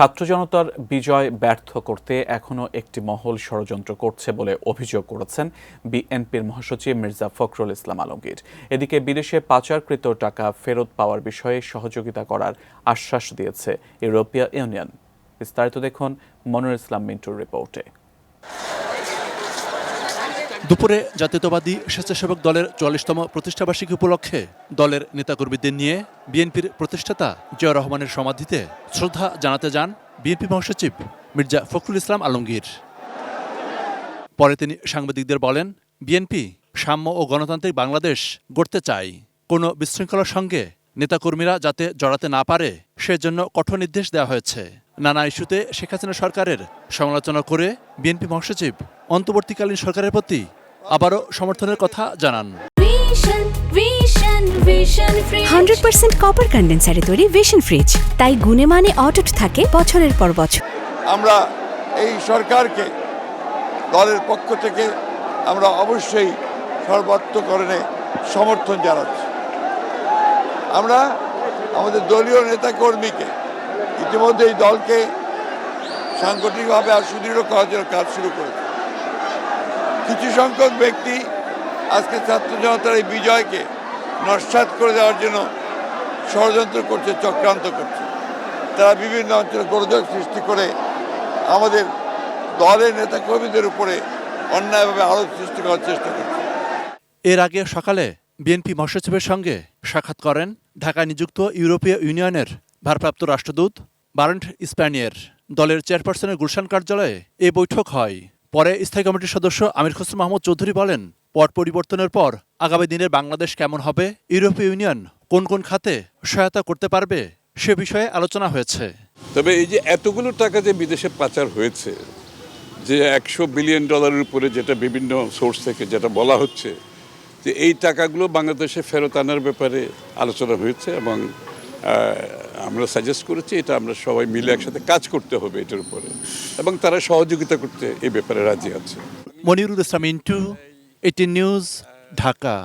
ছাত্র জনতার বিজয় ব্যর্থ করতে এখনও একটি মহল ষড়যন্ত্র করছে বলে অভিযোগ করেছেন বিএনপির মহাসচিব মির্জা ফখরুল ইসলাম আলমগীর। এদিকে বিদেশে পাচারকৃত টাকা ফেরত পাওয়ার বিষয়ে সহযোগিতা করার আশ্বাস দিয়েছে ইউরোপীয় ইউনিয়ন। বিস্তারিত দেখুন মনিরুল ইসলাম মিন্টুর রিপোর্টে। দুপুরে জাতীয়তাবাদী স্বেচ্ছাসেবক দলের ৪৪তম প্রতিষ্ঠাবার্ষিকী উপলক্ষে দলের নেতাকর্মীদের নিয়ে বিএনপির প্রতিষ্ঠাতা জিয়াউর রহমানের সমাধিতে শ্রদ্ধা জানাতে যান বিএনপি মহাসচিব মির্জা ফখরুল ইসলাম আলমগীর। পরে তিনি সাংবাদিকদের বলেন, বিএনপি সাম্য ও গণতান্ত্রিক বাংলাদেশ গড়তে চায়। কোনো বিশৃঙ্খলার সঙ্গে নেতাকর্মীরা যাতে জড়াতে না পারে সেজন্য কঠোর নির্দেশ দেওয়া হয়েছে। নানা ইস্যুতে শেখ হাসিনা সরকারের সমালোচনা করে বিএনপি মহাসচিব অন্তর্বর্তীকালীন সরকারের প্রতি আবারও সমর্থনের কথা জানান। 100% কপার কন্ডেন্সারে তৈরি ভিশন ফ্রিজ, তাই গুণে মানে অটুট থাকে বছরের পর বছর। আমরা এই সরকারকে দলের পক্ষ থেকে আমরা অবশ্যই সর্বাত্মকরণে সমর্থন জানাচ্ছি। আমরা আমাদের দলীয় নেতাকর্মীকে ইতিমধ্যে এই দলকে সাংগঠনিকভাবে আর সুদৃঢ় করার জন্য কাজ শুরু করেছে। কিছু সংখ্যক ব্যক্তি আজকে ছাত্র জনতার এই বিজয়কে নস্যাৎ করে দেওয়ার জন্য ষড়যন্ত্র করছে, চক্রান্ত করছে। তারা বিভিন্ন অঞ্চলে গোলযোগ সৃষ্টি করে আমাদের দলের নেতাকর্মীদের উপরে অন্যায়ভাবে আরোপ সৃষ্টি করার চেষ্টা করছে। এর আগে সকালে বিএনপি মহাসচিবের সঙ্গে সাক্ষাৎ করেন ঢাকায় নিযুক্ত ইউরোপীয় ইউনিয়নের ভারপ্রাপ্ত রাষ্ট্রদূত বারেন্ট স্প্যানিয়ের। দলের চেয়ারপারসনের গুলশান কার্যালয়ে এ বৈঠক হয়। পরে স্থায়ী কমিটির সদস্য আমির খসরু মাহমুদ চৌধুরী বলেন, পট পরিবর্তনের পর আগামী দিনের বাংলাদেশ কেমন হবে, ইউরোপীয় ইউনিয়ন কোন কোন খাতে সহায়তা করতে পারবে সে বিষয়ে আলোচনা হয়েছে। তবে এই যে এতগুলো টাকা যে বিদেশে পাচার হয়েছে, যে $100 বিলিয়ন উপরে যেটা বিভিন্ন সোর্স থেকে যেটা বলা হচ্ছে, যে এই টাকাগুলো বাংলাদেশে ফেরত আনার ব্যাপারে আলোচনা হয়েছে এবং আমরা সাজেস্ট করেছি এটা আমরা সবাই মিলে একসাথে কাজ করতে হবে এটার উপরে, এবং তারা সহযোগিতা করতে এই ব্যাপারে রাজি আছে। মনিরুল ইসলাম মিন্টু, 18 নিউজ, ঢাকা।